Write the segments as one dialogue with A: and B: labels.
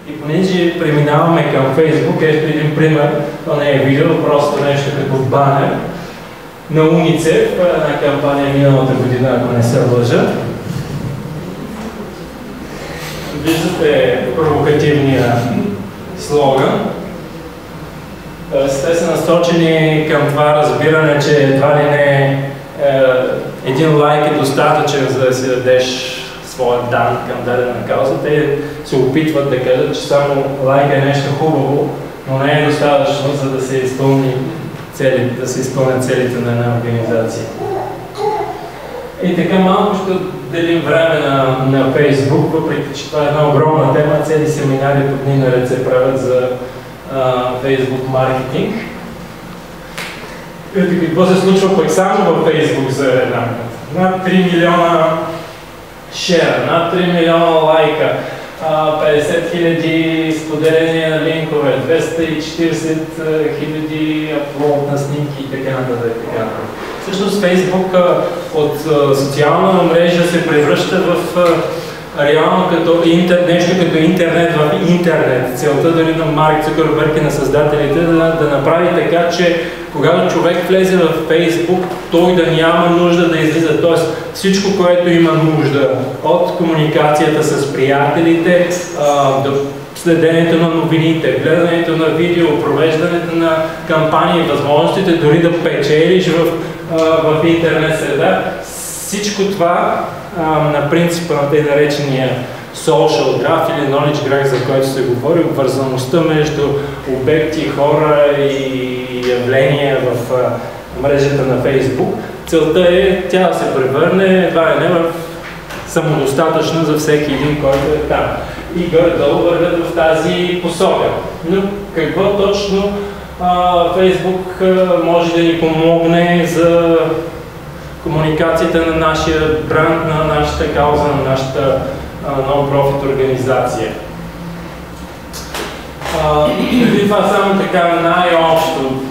A: И понеже преминаваме към Фейсбук, ето един пример, то не е видео, просто нещо като банер на УНИЦЕФ, една кампания миналата година, ако не се лъжа. Виждате провокативния слоган. Те са насочени към това разбиране, че едва ли не един лайк е достатъчен, за да си дадеш своя дан към дадена кауза. Те се опитват да кажат, че само лайк е нещо хубаво, но не е достатъчно, за да се изпълнят целите на една организация. И така малко ще делим време на Фейсбук, въпреки че това е една огромна тема, цели семинари по дни наред се правят за Фейсбук маркетинг. И какво се случва пък само във Фейсбук за една? Над 3 милиона шера, над 3 милиона лайка, 50 000 споделения на линкове, 240 000 аплод на снимки и така нататък. Всъщност Фейсбук от социална мрежа се превръща в реално нещо като интернет в интернет. Целта дали на Марк Цукърбърг и на създателите да направи така, че когато човек влезе в Фейсбук, той да няма нужда да излиза. Тоест всичко, което има нужда от комуникацията с приятелите, до следенето на новините, гледането на видео, провеждането на кампании, възможностите дори да печелиш в интернет среда. Всичко това на принципа на тъй наречения social graph или knowledge graph, за който се говори, обвързаността между обекти, хора и явления в мрежата на Фейсбук. Целта е тя да се превърне едва ли не в самодостатъчна за всеки един, който е там. И горе-долу вървят в тази посока. Но какво точно Фейсбук може да ни помогне за комуникацията на нашия бранд, на нашата кауза, на нашата нон-профит организация? Преди това само така най-общо,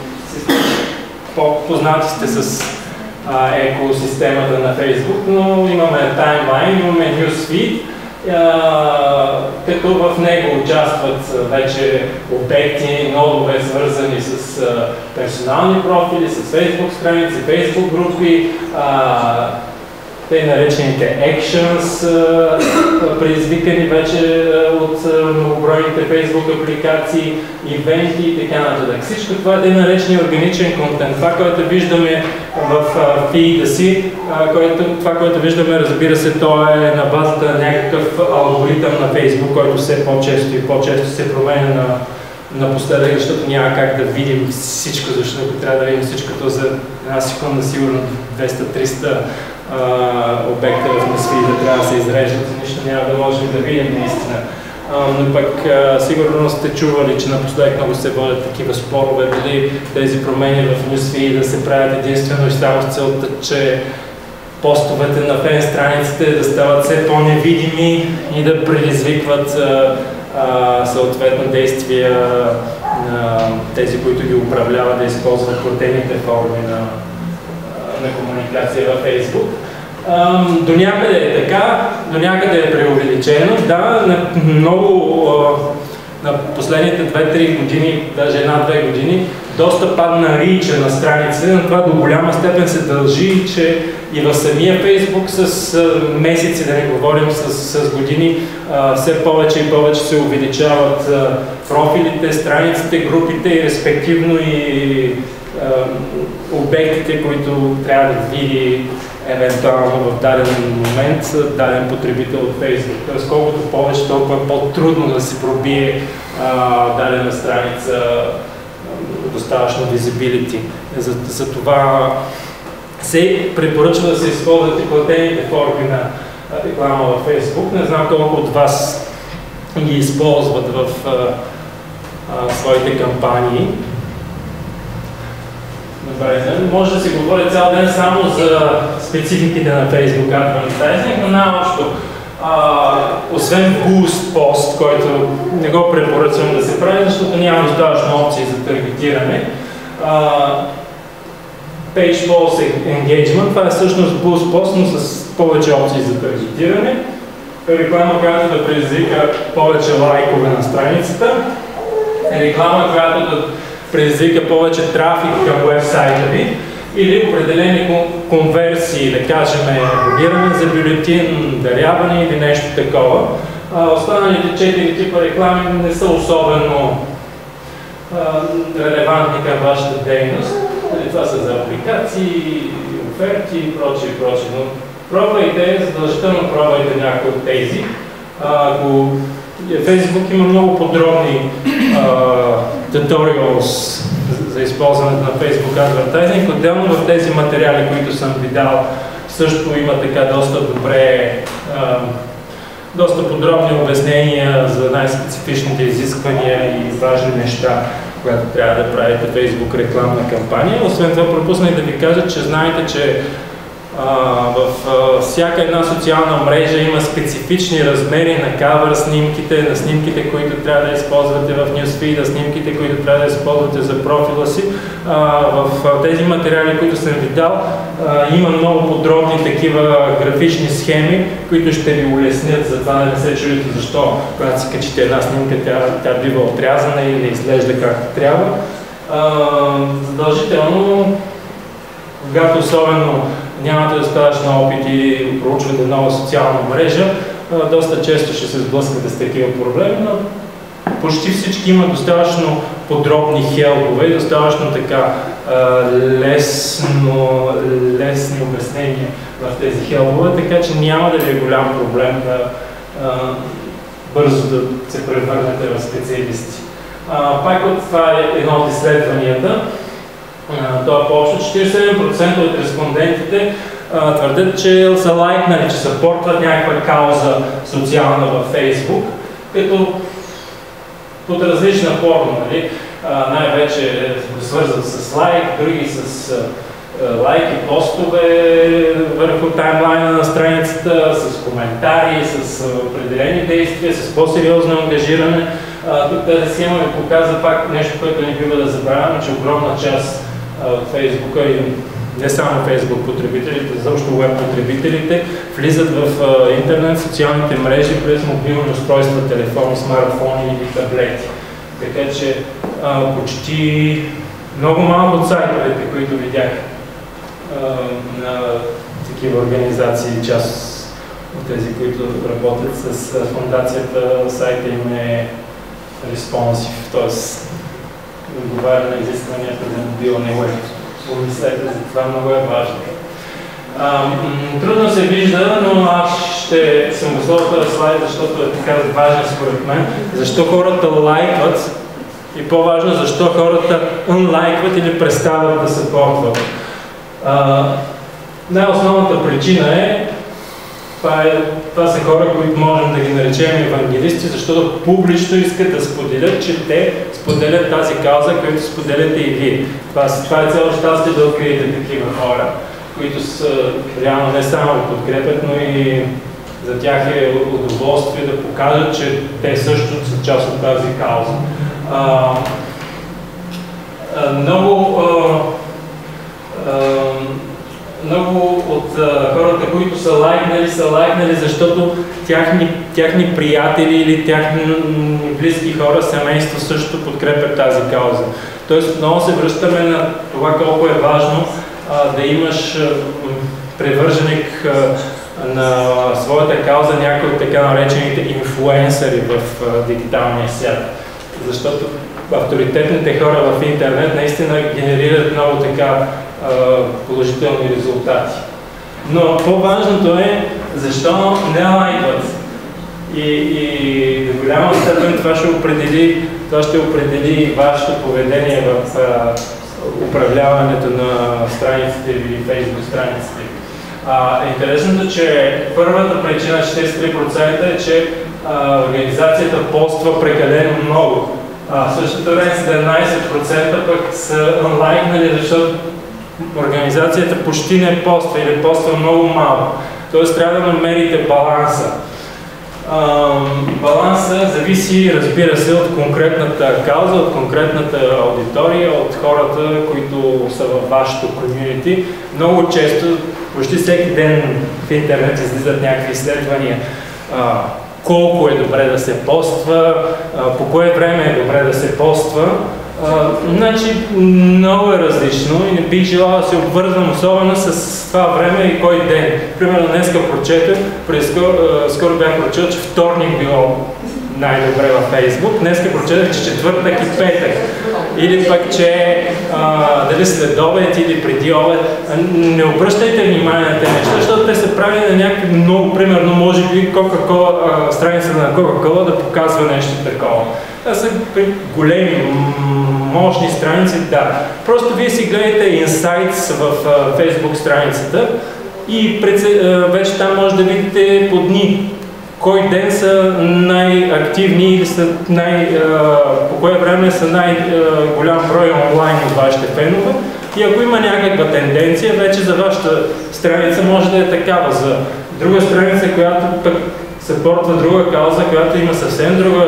A: по-познати сте с екосистемата на Фейсбук, но имаме таймлайн, имаме newsfeed, като в него участват вече обекти, нодове, свързани с персонални профили, с Фейсбук страници, Фейсбук групи, тъй наречените actions, предизвикани вече от многобройните Фейсбук апликации, ивенти и така нататък. Всичко това е тъй наречения органичен контент. Това, което виждаме в фида си, това, което виждаме, разбира се, то е на базата на някакъв алгоритъм на Фейсбук, който все по-често и по-често се променя напоследък, защото няма как да видим всичко, защото трябва да видим всичкото за една секунда, сигурно 200-300 обекта в нюсфида трябва да се изреждат, нищо няма да можем да видим наистина. Но пък сигурно сте чували, че напоследък много се водят такива спорове, дали тези промени в нюсфида да се правят единствено и само с целта, че постовете на фен страниците да стават все по-невидими и да предизвикват съответно действия на тези, които ги управляват, да използват платените форми на комуникация във Фейсбук. До някъде е така, до някъде е преувеличено. Да, на последните 2-3 години, даже 1-2 години, доста падна рича на страниците, но това до голяма степен се дължи, че и в самия Фейсбук с месеци, да не говорим с години, все повече и повече се увеличават профилите, страниците, групите и респективно и обектите, които трябва да види евентуално в даден момент даден потребител от Фейсбук. Тоест колкото повече, толкова по-трудно да се пробие дадена страница достатъчно visibility. Затова се препоръчва да се използват и платените форми на реклама във Фейсбук. Не знам колко от вас ги използват в своите кампании. Добре, може да се говори цял ден само за спецификите на Facebook Advertising, но най-общо, освен Boost пост, който не го препоръчвам да се прави, защото няма достатъчно опции за таргетиране. Page Pulse Engagement, това е всъщност Boost пост, но с повече опции за таргетиране. реклама, която да предизвика повече лайкове на страницата, реклама, която да предизвика повече трафик към вебсайта ви, или определени конверсии, да кажем абониране за бюлетин, даряване или нещо такова. Останалите 4 типа реклами не са особено релевантни към вашата дейност. Това са за апликации, оферти и прочее. Но пробвайте, задължително пробвайте някои от тези. Facebook има много подробни tutorials за използването на Facebook Advertising. Отделно в тези материали, които съм ви дал, също има така доста подробни обяснения за най-специфичните изисквания и важни неща, когато трябва да правите Facebook рекламна кампания. Освен това, пропуснах да ви кажа, че знаете, че във всяка една социална мрежа има специфични размери на кавър снимките, на снимките, които трябва да използвате в нюсфида, снимките, които трябва да използвате за профила си. В тези материали, които съм ви дал, има много подробни такива графични схеми, които ще ви улеснят за това да не се чудите защо, когато си качите една снимка, тя бива отрязана или не изглежда както трябва. Задължително, когато особено нямате достатъчно опит и проучвате нова социална мрежа, доста често ще се сблъскате с такива проблеми, но почти всички имат достатъчно подробни хелпове и достатъчно така лесни обяснения в тези хелпове, така че няма да ви е голям проблем да бързо да се превърнете в специалисти. Пак от това е едно от изследванията. Това е по-общо. 47% от респондентите твърдят, че са лайкнали, че съпортват някаква кауза социална във Facebook, като под различна форма. Нали? Най-вече свързват с лайк, други с лайки, постове върху таймлайна на страницата, с коментари, с определени действия, с по-сериозно ангажиране. Тук тази схема ви показва пак нещо, което не бива да забравяме, че огромна част от Фейсбука и не само Фейсбук потребителите, защо веб потребителите влизат в интернет, социалните мрежи през мобилни устройства, телефони, смартфони или таблети. Така че почти много малко от сайтовете, които видях на такива организации, част от тези, които работят с фондацията, сайта им е респонсив, т.е. отговаря на изискванията за мобилни веб. Помислете за това, много е важно. Трудно се вижда, но аз ще съм готов този слайд, защото е така важен според мен. Защо хората лайкват и по-важно, защо хората unлайкват или престават да съпортват. Най-основната причина е, това са хора, които можем да ги наречем евангелисти, защото публично искат да споделят, че те споделят тази кауза, която споделяте и вие. Това е цяло щастие да откриете такива хора, които са реално не само да подкрепят, но и за тях е удоволствие да покажат, че те също са част от тази кауза. Много от хората, които са лайкнали, защото тяхни приятели или тяхни близки хора, семейство също подкрепят тази кауза. Тоест много се връщаме на това колко е важно да имаш привърженик на своята кауза, някои от така наречените инфлуенсъри в дигиталния свят. Защото авторитетните хора в интернет наистина генерират много така положителни резултати. Но по-важното е защо не лайкват. И до голяма степен това ще определи вашето поведение в управляването на страниците или Facebook страниците. Интересното, че първата причина 43% е, че организацията поства прекалено много. В същото време 17% пък са онлайкнали, защото организацията почти не поства или поства много малко. Тоест трябва да намерите баланса. Баланса зависи, разбира се, от конкретната кауза, от конкретната аудитория, от хората, които са във вашето комюнити. Много често, почти всеки ден в интернет излизат някакви изследвания. колко е добре да се поства, по кое време е добре да се поства. Значи много е различно и не бих желал да се обвързвам особено с това време и кой ден. Примерно днеска прочетах, скоро бях прочел, че вторник било най-добре във Фейсбук. Днеска прочетах, че четвъртък и петък. Или пък, че дали след обед или преди обед. Не обръщайте внимание на тези неща, защото те са правили на някакви много, примерно, може би страницата на Кока-Кола да показва нещо такова. Това са големи, мощни страници, да. Просто вие си гледате Insights в Facebook страницата и вече там може да видите по дни. Кой ден са най-активни или са по кое време са най-голям брой онлайн от вашите фенове. И ако има някаква тенденция, вече за вашата страница може да е такава. За друга страница, която пък съпортва друга кауза, която има съвсем друга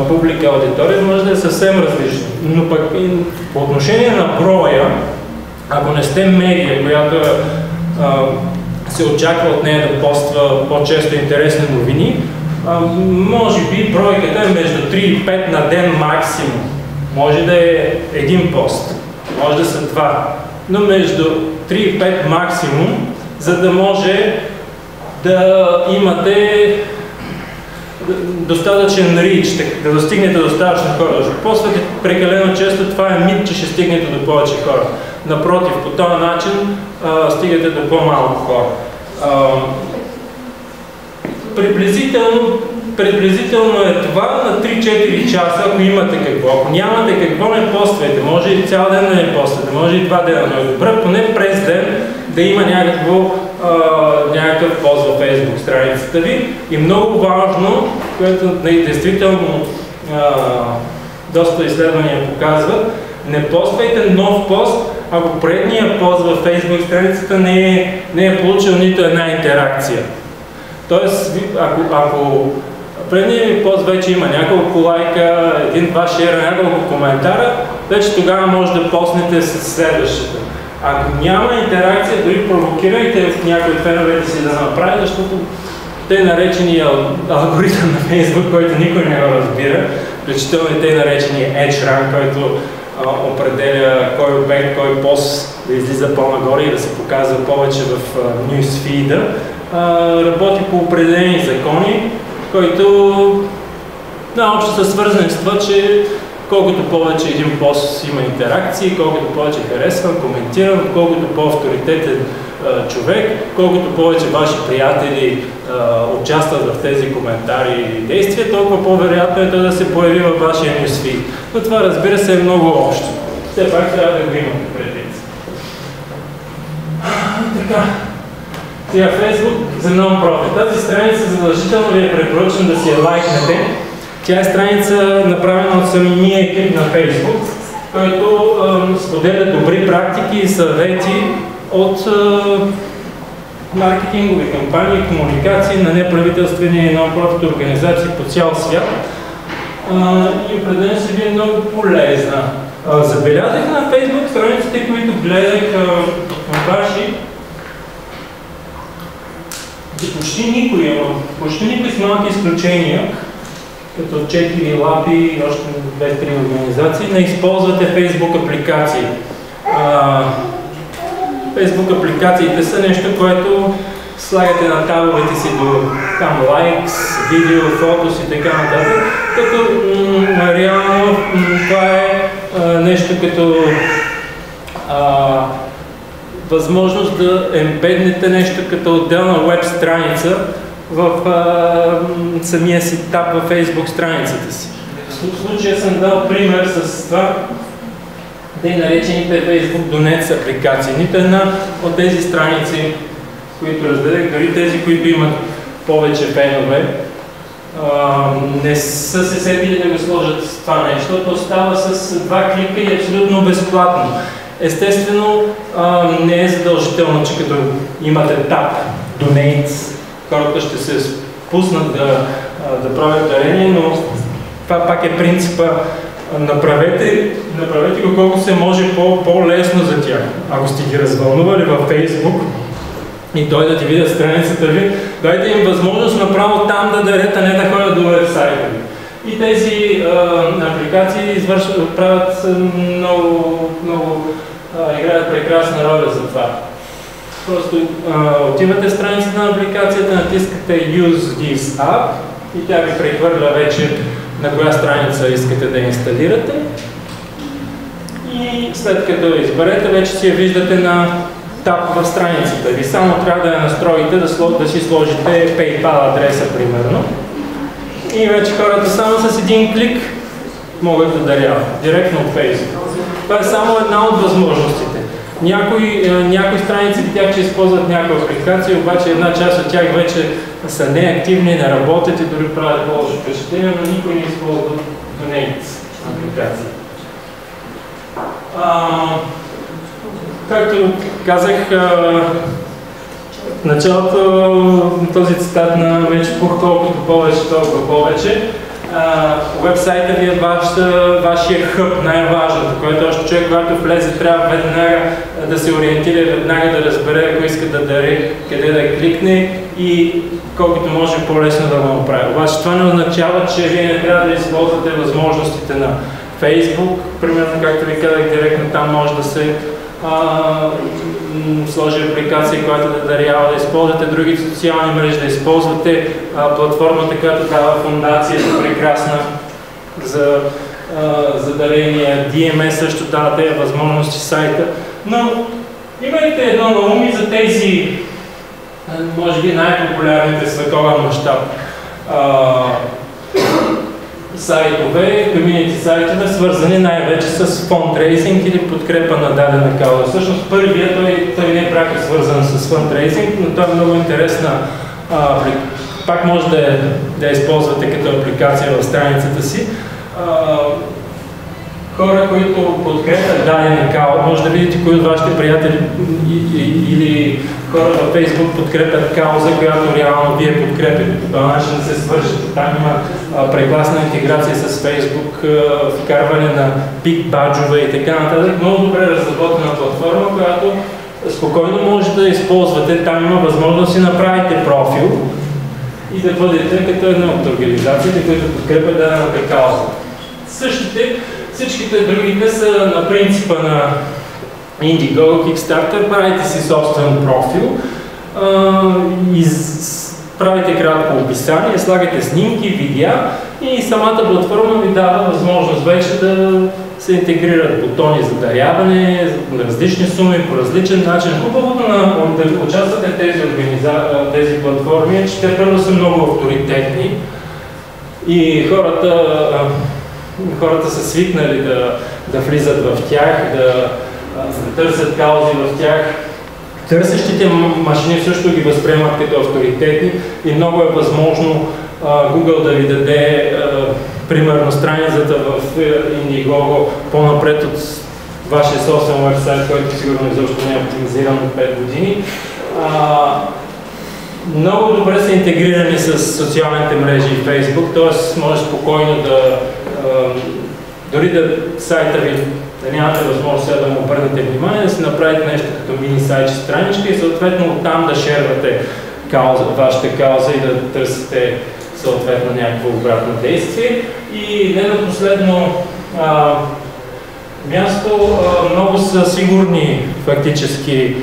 A: публика, аудитория, може да е съвсем различно. Но пък по отношение на броя, ако не сте медия, която се очаква от нея да поства по-често интересни новини, може би бройката е между 3 и 5 на ден максимум. Може да е един пост, може да са два, но между 3 и 5 максимум, за да може да имате достатъчен рич, да достигнете достатъчно хора. Да поствате прекалено често, това е мит, че ще стигнете до повече хора. Напротив, по този начин стигате до по-малко хора. Приблизително е това на 3-4 часа, ако имате какво. Ако нямате какво, не поствайте. Може и цял ден да не поствате, може и 2 дена, но е добре поне през ден да има някакъв пост във Facebook страницата ви. И много важно, което действително доста изследвания показват, не поствайте нов пост, ако предния пост във Facebook страницата не е получил нито една интеракция. Тоест, ако предния ви пост вече има няколко лайка, един-два шера, няколко коментара, вече тогава може да постнете с следващата. Ако няма интеракция, дори провокирайте някои от феновете си да направи, защото те наречения алгоритъм на Facebook, който никой не го разбира, включително и те наречения Edge Rank, който определя кой обект, кой пост да излиза по-нагоре и да се показва повече в нюсфида, работи по определени закони, които наобщо са свързани с това, че колкото повече един пост има интеракции, колкото повече харесвам, коментирам, колкото по-авторитетен човек, колкото повече ваши приятели участват в тези коментари и действия, толкова по-вероятно е той да се появи във вашия нюсфид. Но това, разбира се, е много общо. Все пак трябва да го имате предвид. Така. Сега Facebook за non-profit. Тази страница задължително ви е препоръчвам да си я лайкнете. Тя е страница направена от самия екип на Facebook, който споделя добри практики и съвети от маркетингови кампании, комуникации на неправителствени и non-profit организации по цял свят. И определено се ви е много полезна. Забелязах на Facebook страниците, които гледах ваши, почти никой с малки изключения, като 4 лапи и още 2-3 организации, не използвате Facebook апликации. Facebook апликациите са нещо, което слагате на табовете си до там лайкс, видео, фотос и така нататък, като реално това е нещо като възможност да ембеднете нещо като отделна веб страница в самия си таб във Facebook страницата си. В случая съм дал пример с това, тъй наречените Facebook Donets апликации. Нито една от тези страници, които разделях, дори тези, които имат повече фенове, не са се сетили да го сложат с това нещо, защото става с 2 клика и абсолютно безплатно. Естествено, не е задължително, че като имате таб Donates, хората ще се спуснат да правят дарение, но това пак е принципа. Направете го колко се може по-лесно за тях. Ако сте ги развълнували във Facebook, и дойдат да видят страницата ви, дайте им възможност направо там да дарят, а не да ходят до вебсайта ви. И тези апликации правят играят прекрасна роля за това. Просто отивате в страницата на апликацията, натискате Use this app и тя ви прехвърля вече на коя страница искате да инсталирате. И след като я изберете, вече си я виждате на таб в страницата ви. Само трябва да я настроите, да си сложите PayPal адреса, примерно. И вече хората само с един клик могат да даряват, директно от Facebook. Това е само една от възможностите. Някои страници видях, че използват някои апликации, обаче една част от тях вече са неактивни, не работят и дори правят по-лошо впечатление, но никой не използва donate апликации. Както казах в началото, този цитат на Мечо Пух, колкото повече, толкова повече. Уебсайта ви е вашия хъб, най-важното, което още човек, когато влезе, трябва веднага да се ориентира, веднага да разбере, ако иска да дари, къде да кликне и колкото може по-лесно да го направи. Обаче това не означава, че вие не трябва да използвате възможностите на Facebook. Примерно, както ви казах, директно там може да се сложи апликация, която да дарява, да използвате други социални мрежи, да използвате платформата, която дава Фондацията прекрасна за дарения. DMS също дава тези възможности сайта. Но имайте едно на ум и за тези, може би най-популярните световен мащаб сайтове, комьюнити сайтове, свързани най-вече с фондрейзинг или подкрепа на дадена кауза. Всъщност първият, той не е пряко свързан с фондрейзинг, но той е много интересна. Пак може да я използвате като апликация в страницата си. Хора, които подкрепят дадена кауза, може да видите кои от вашите приятели или хора във Facebook подкрепят кауза, която реално вие подкрепите. По този начин да се свържете. Там има прекрасна интеграция с Facebook, вкарване на пик баджове и така нататък. Много добре разработена платформа, която спокойно може да използвате. Там има възможност да си направите профил и да бъдете като една от организациите, които подкрепят дадената кауза. Всичките другите са на принципа на Indiegogo, Kickstarter, правите си собствен профил, правите кратко описание, слагате снимки, видеа и самата платформа ви дава възможност вече да се интегрират бутони за даряване, на различни суми, по различен начин. Хубавото да участвате в тези платформи е, че те първо са много авторитетни и хората са свикнали да влизат в тях, да търсят каузи в тях. Търсещите машини също ги възприемат като авторитетни и много е възможно Google да ви даде примерно страницата в Indiegogo по-напред от вашия собствен вебсайт, който сигурно изобщо не е оптимизиран от 5 години. Много добре са интегрирани с социалните мрежи и Facebook, т.е. може спокойно дори да сайта ви да нямате възможност сега да му обърнете внимание, да си направите нещо като мини сайт страничка и съответно оттам да шервате вашата кауза и да търсите съответно някакво обратно действие. И не на последно място, много са сигурни фактически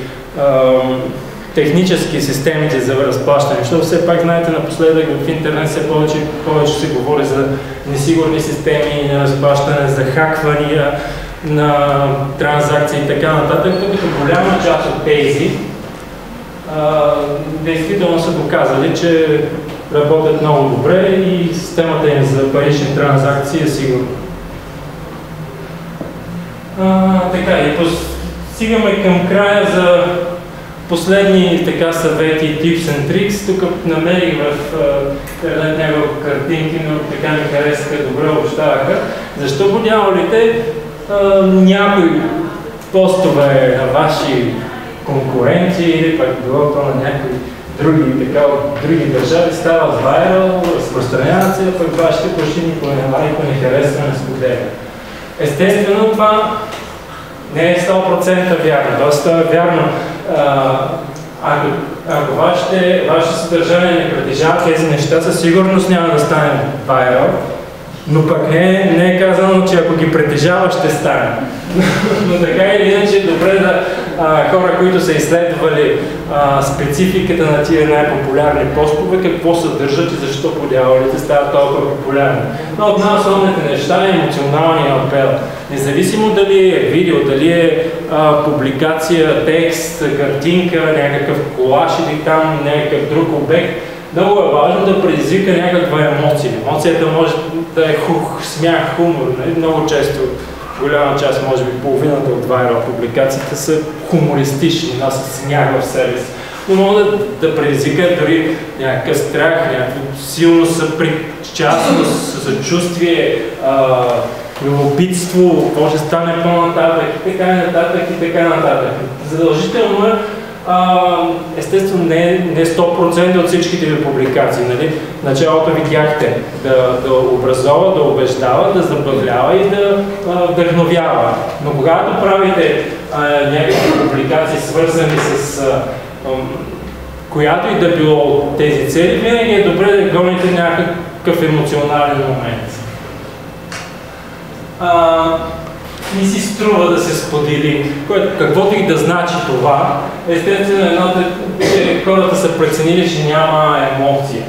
A: технически системите за разплащане, защото все пак знаете напоследък в интернет все повече се говори за несигурни системи на разплащане, за хаквания на транзакции и така нататък, като голяма част от тези действително са доказали, че работят много добре и системата им за парични транзакции е сигурна. Така, и стигаме към края за последни съвети, tips and tricks. Тук намерих в интернет няколко картинки, но така ми харесаха, добре обобщаваха. Защо по дяволите някои постове на ваши конкуренти или пък било то на някои други държави стават вайрал, разпространяват се, пък вашите почти никой не лайка, не харесва, не споделя. Естествено, това не е 100% вярно. Доста вярно. Ако ваше съдържание не притежава тези неща, със сигурност няма да стане вайрал, но пък не е казано, че ако ги притежава, ще стане. Но така или иначе е добре да хора, които са изследвали спецификата на тия най-популярни постове, какво съдържат и защо подявалите стават толкова популярни. Но от най-основните неща е емоционалния апел. Независимо дали е видео, дали е публикация, текст, картинка, някакъв колаж или там някакъв друг обект, много е важно да предизвика някаква емоция. Емоцията може да е смях, хумор. Много често, голяма част, може би половината от вайрал публикациите са хумористични, носят смях в себе си. Но могат да предизвикат дори някакъв страх, някакво силно съпричастност, съчувствие, любопитство, какво ще стане по-нататък и така нататък и така нататък. Задължително е, естествено не 100% от всичките ви публикации. Нали? Началото видяхте да образова, да убеждава, да забавлява и да вдъхновява. Но когато правите някакви публикации, свързани с която и да било от тези цели, винаги е добре да гоните някакъв емоционален момент. Не си струва да се сподели, каквото и да значи това. Естествено, едното е, хората са преценили, че няма емоция.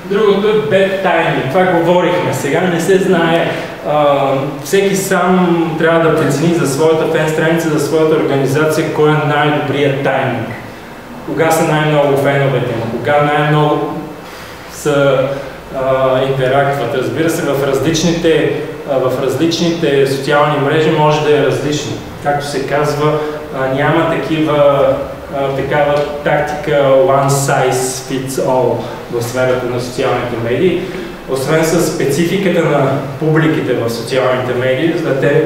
A: Другото е bad timing. Това говорихме. Сега не се знае. Всеки сам трябва да прецени за своята фен страница, за своята организация, кой е най-добрият тайминг. Кога са най-много феновете му, кога най-много са интерактват. Разбира се, в различните социални мрежи може да е различно. Както се казва, няма такава тактика one size fits all в сферата на социалните медии. Освен с спецификата на публиките в социалните медии, те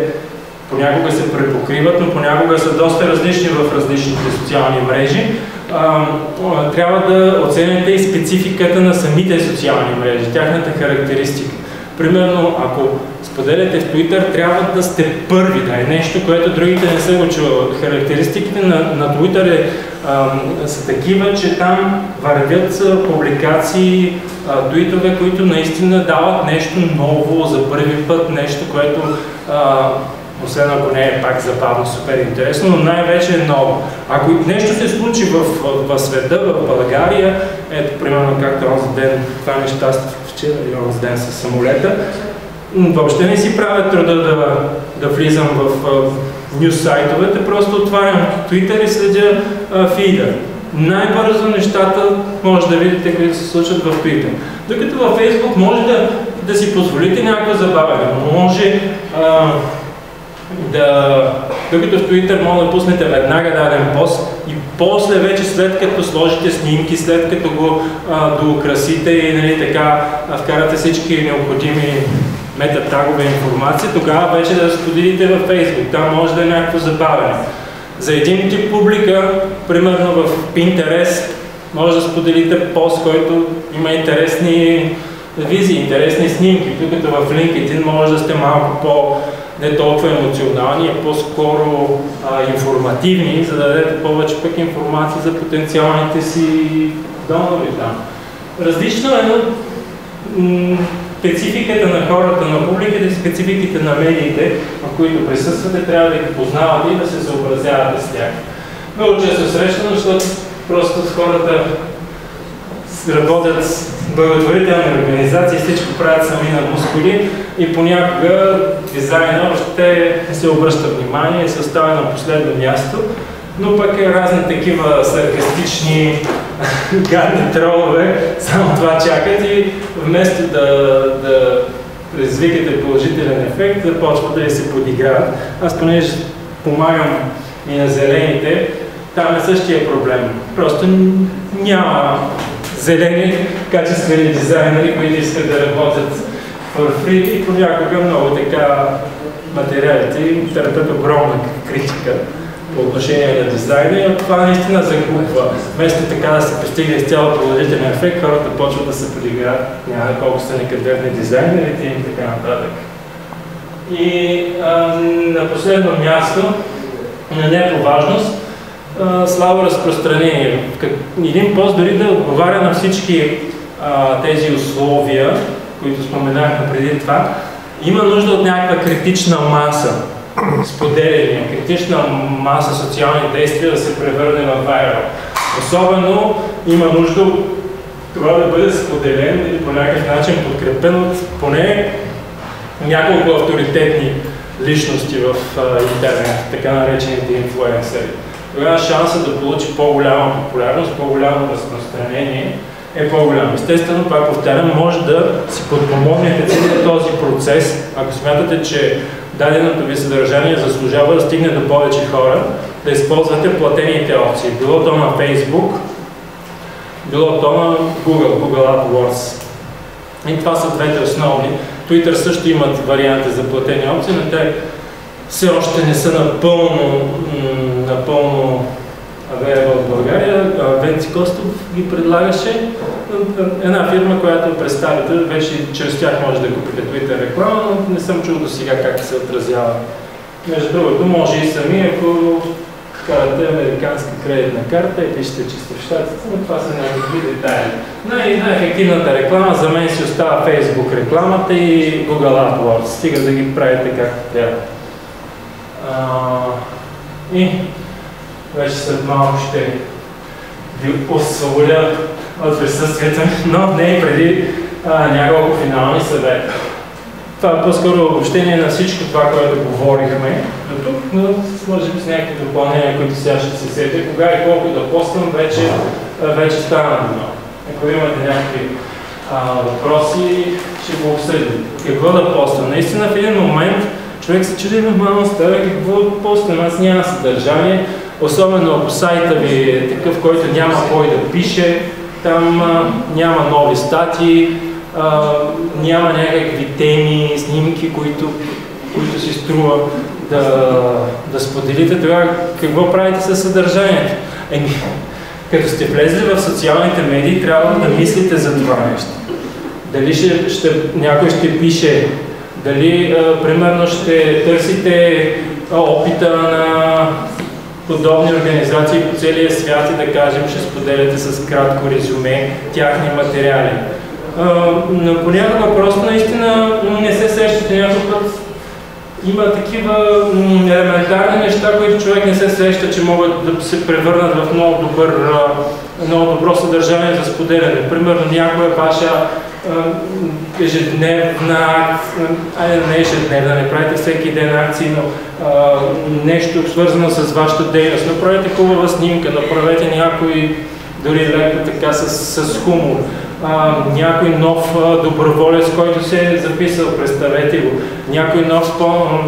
A: понякога се препокриват, но понякога са доста различни в различните социални мрежи. Трябва да оцените и спецификата на самите социални мрежи, тяхната характеристика. Примерно, ако споделяте в Twitter, трябва да сте първи, да е нещо, което другите не са го чували. Характеристиките на Twitter са такива, че там вървят публикации, твитове, които наистина дават нещо ново за първи път, нещо, което освен ако не е пак забавно, супер интересно, но най-вече е ново. Ако нещо се случи в света, в България, ето примерно както онзи ден, това нещастие вчера или онзи ден с самолета, въобще не си правя труда да влизам в нюс сайтовете, просто отварям Twitter и следя фида. Най-бързо нещата може да видите, които се случват в Twitter. Докато във Facebook може да си позволите някакво забавяне, може докато в Twitter може да пуснете веднага даден пост и после вече след като сложите снимки, след като го доукрасите и нали, така вкарате всички необходими метатагове информация, тогава вече да споделите във Facebook. Там може да е някакво забавяне. За един тип публика, примерно в Pinterest, може да споделите пост, който има интересни визии, интересни снимки, докато в LinkedIn може да сте малко не толкова емоционални, а по-скоро информативни, за да дадете повече пък информация за потенциалните си донори там. Различно е спецификата на хората, на публиката и спецификите на медиите, в които присъствате, трябва да ги познавате и да се съобразявате с тях. Много често срещано, защото просто хората работят с благотворителни организации, всичко правят сами на мускули и понякога дизайна въобще се обръща внимание и се оставя на последно място, но пък разни такива саркастични гадни тролове само това чакат и вместо да предизвикате положителен ефект, започват да се подиграват. Аз понеже помагам и на зелените, там е същия проблем. Просто няма зелени, качествени дизайнери, които искат да работят for free и понякога много така материалите търпят огромна критика по отношение на дизайна и от това наистина загубва. Вместо така да се постигне изцяло положителен ефект, хората почват да се подиграват, няма колко са некадърни дизайнерите и така нататък. И на последно място, на не по важност, слабо разпространение. Един пост дори да отговаря на всички тези условия, които споменахме преди това, има нужда от някаква критична маса споделяния, критична маса социални действия да се превърне в вайрал. Особено има нужда това да бъде споделен или по някакъв начин подкрепен от поне няколко авторитетни личности в интернет, така наречените инфлуенсъри. Тогава шансът да получи по-голяма популярност, по-голямо разпространение е по-голям. Естествено, пак повтарям, може да си подпомогнете целият този процес, ако смятате, че даденото ви съдържание заслужава да стигне до повече хора, да използвате платените опции. Било то на Facebook, било то на Google AdWords. И това са двете основни. Twitter също имат варианти за платени опции, но те все още не са напълно в България. Венци Костов ги предлагаше. Една фирма, която представител, вече чрез тях може да купите Twitter реклама, но не съм чул до сега как се отразява. Между другото, може и сами, ако карате американска кредитна карта и пишете чисто в щатите, но това са някакви детайли. Най-ефективната реклама за мен си остава Facebook рекламата и Google AdWords. Стига да ги правите както трябва. И вече след малко ще ви освободя от присъствието ми, но не и преди няколко финални съвета. Това е по-скоро обобщение на всичко това, което говорихме до тук, но може би с някакви допълнения, които сега ще се сетя. Кога и колко да поствам, вече стана дума. Ако имате някакви въпроси, ще го обсъдим. Какво да поствам? Наистина в един момент човек се чуди нормално, става какво да поствам, аз няма съдържание, особено ако сайта ви е такъв, който няма кой да пише, там няма нови статии, няма някакви теми, снимки, които си струва да споделите. Тогава какво правите със съдържанието? Като сте влезли в социалните медии, трябва да мислите за това нещо. Дали някой ще пише, дали примерно ще търсите опита на подобни организации по целия свят и да кажем, ще споделяте с кратко резюме тяхни материали. Но понякога просто наистина не се сещате някой път. Има такива елементарни неща, които човек не се сеща, че могат да се превърнат в много добро съдържание за споделяне. Примерно някоя ваша ежедневна акция, не ежедневна, не правите всеки ден акции, но нещо свързано с вашата дейност. Направете хубава снимка, направете някой дори леко така с хумор. Някой нов доброволец, който се е записал, представете го. Някой нов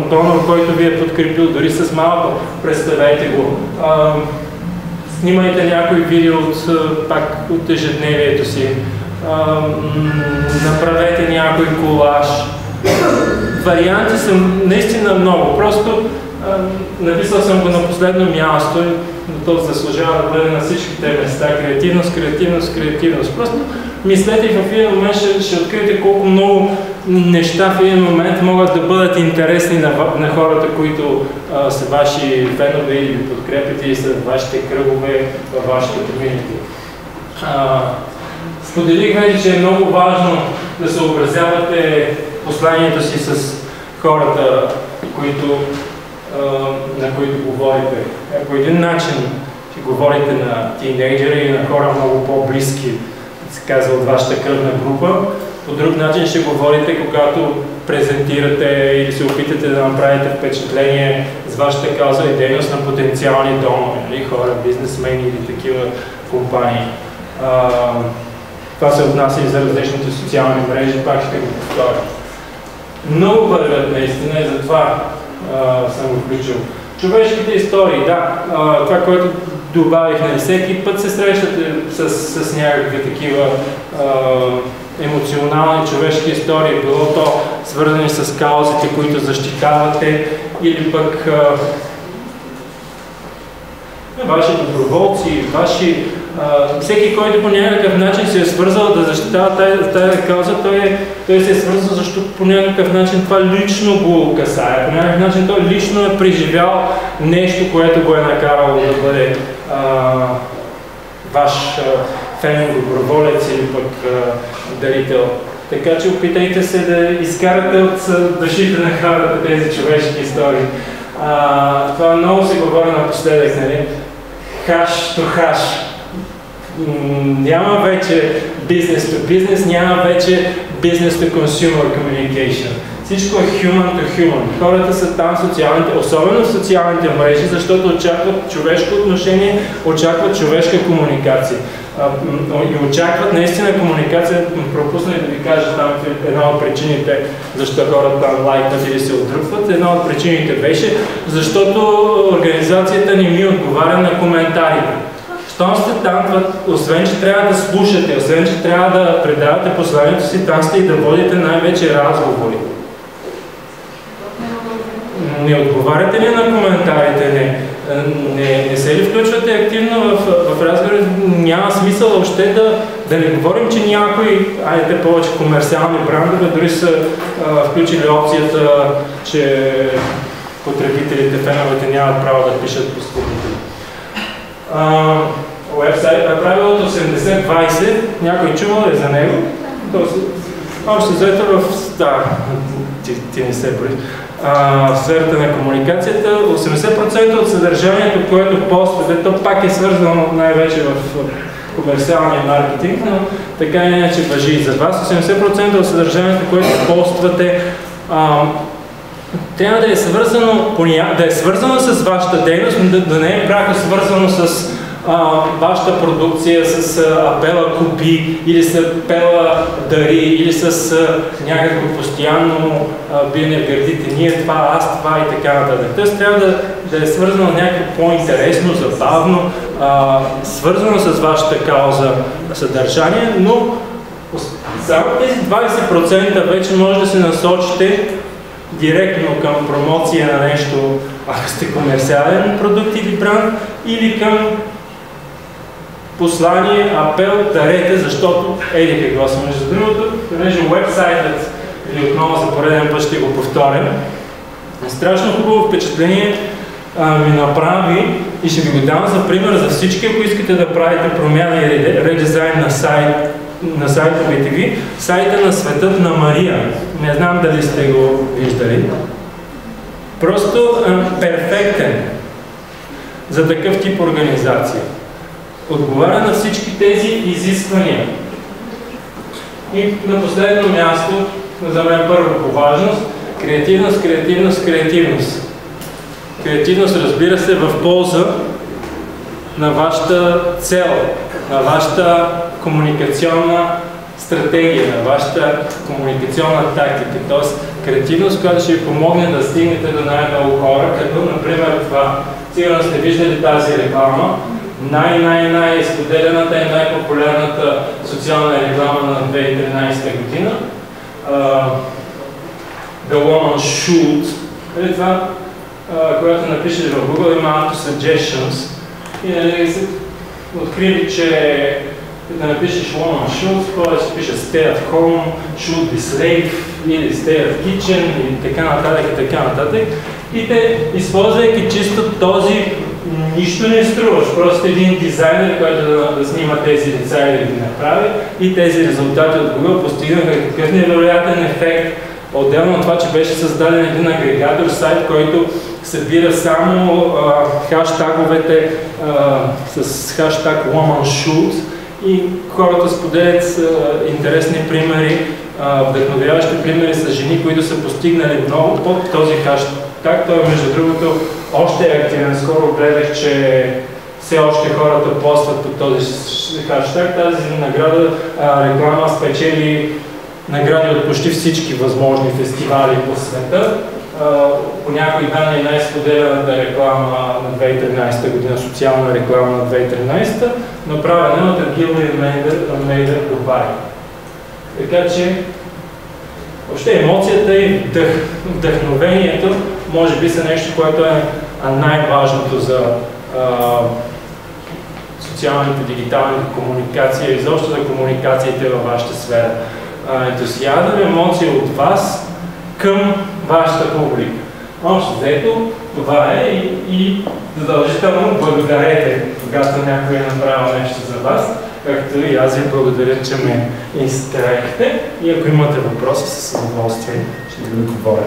A: донор, който ви е подкрепил, дори с малко, представете го. Снимайте някой видео от ежедневието си. Направете някой колаж. Варианти са наистина много. Просто написал съм го на последно място, но то заслужава да бъде на всичките места. Креативност. Просто мислете и в един момент ще откриете колко много неща в един момент могат да бъдат интересни на хората, които са ваши фенове или подкрепите и са вашите кръгове във вашите комьюнити. Споделих вече, че е много важно да съобразявате посланието си с хората, на които говорите. По един начин ще говорите на тинейджери и на хора много по-близки, се казва, от вашата кръвна група. По друг начин ще говорите, когато презентирате или се опитате да направите впечатление с вашата кауза и дейност на потенциални донори, хора, бизнесмени или такива компании. Това се отнася и за различните социални мрежи, пак ще го повторя. Много вървят наистина и затова съм го включил. Човешките истории, да, това, което добавих, на всеки път се срещате с някакви такива емоционални човешки истории, било то свързани с каузите, които защитавате, или пък ваши доброволци, ваши Всеки, който по някакъв начин се е свързал да защитава тази кауза, той се е свързал, защото по някакъв начин това лично го касае. По някакъв начин той лично е преживял нещо, което го е накарало да бъде ваш фен, доброволец или пък дарител. Така че опитайте се да изкарате от душите на хората тези човешки истории. Това много се говори напоследък, нали? Хаш to хаш. Няма вече business to business, няма вече business to consumer communication. Всичко е human to human. Хората са там социалните, особено в социалните мрежи, защото очакват човешко отношение, очакват човешка комуникация. И очакват наистина комуникация. Пропуснах да ви кажа там една от причините защо хората лайкат или се отдръпват. Една от причините беше, защото организацията не ми отговаря на коментарите. Щом сте там, освен че трябва да слушате, освен че трябва да предавате посланието си, там сте и да водите най-вече разговори. Не отговаряте ли на коментарите? Не се ли включвате активно в разговори? Няма смисъл въобще да не говорим, че някои, те повече комерциални брандове дори са включили опцията, че потребителите, феновете нямат право да пишат по статути. Правилото 80-20, някой чувал е за него? Общо взето ти не се брои. В сферата на комуникацията, 80% от съдържанието, което поствате, то пак е свързано най-вече в комерциалния маркетинг, но така или иначе важи и за вас. 80% от съдържанието, което поствате, трябва да е свързано с вашата дейност, но да не е пряко свързано с вашата продукция, с апела купи или с апела дари или с някакво постоянно биене в гърдите, ние това, аз това и така нататък. Тоест трябва да е свързано някакво по-интересно, забавно, свързано с вашата кауза съдържание, но само тези 20% вече може да се насочите директно към промоция на нещо, ако сте комерциален продукт или бранд, или към послание, апел, дарете, защото еди какво са. Между другото, понеже уебсайтът, или отново за пореден път ще го повторя, страшно хубаво впечатление ми направи и ще ви го дам за пример за всички, ако искате да правите промяна и редизайн на сайтовете ви, сайта на Светът на Мария. Не знам дали сте го виждали. Просто перфектен за такъв тип организация. Отговаря на всички тези изисквания. И на последно място, за мен първо по важност, креативност, креативност, креативност. Креативност, разбира се, в полза на вашата цел, на вашата комуникационна стратегия, на вашата комуникационна тактика. Тоест, креативност, която ще ви помогне да стигнете до най-много хора, като, например, това. Сигурно сте виждали тази реклама. Най-споделената и най-популярната социална реклама на 2013 година. The Woman Should. Това, когато напишеш в Google, има auto-suggestions. И се открили, че да напишеш Woman Should, това ще пише Stay at home, Should be slave, или Stay at kitchen, и така нататък, и така нататък. И те, използвайки чисто този нищо не струваш, просто един дизайнер, който да снима тези лица и да ги направи, и тези резултати от Google постигнаха какъв невероятен ефект. Отделно от това, че беше създаден един агрегатор сайт, който събира само хаштаговете с хаштаг WomanShould и хората споделят интересни примери, вдъхновяващи примери с жени, които са постигнали много под този хаштаг. Той, между другото, още е активен. Скоро гледах, че все още хората постват по този хаштаг. Тази награда, реклама спечели награди от почти всички възможни фестивали по света. По някои данни най-споделената реклама на 2013 година, социална реклама на 2013, направена от Единен в Дубай. Така че, въобще емоцията и вдъхновението може би са нещо, което е най-важното за социалните, дигиталните комуникации, изобщо за комуникациите във вашата сфера. Ентусиазъм, емоция от вас към вашата публика. Общо взето, това е и задължително благодарете, когато някой е направил нещо за вас, както и аз ви благодаря, че ме инспирахте. И ако имате въпроси, с удоволствие ще ви отговоря.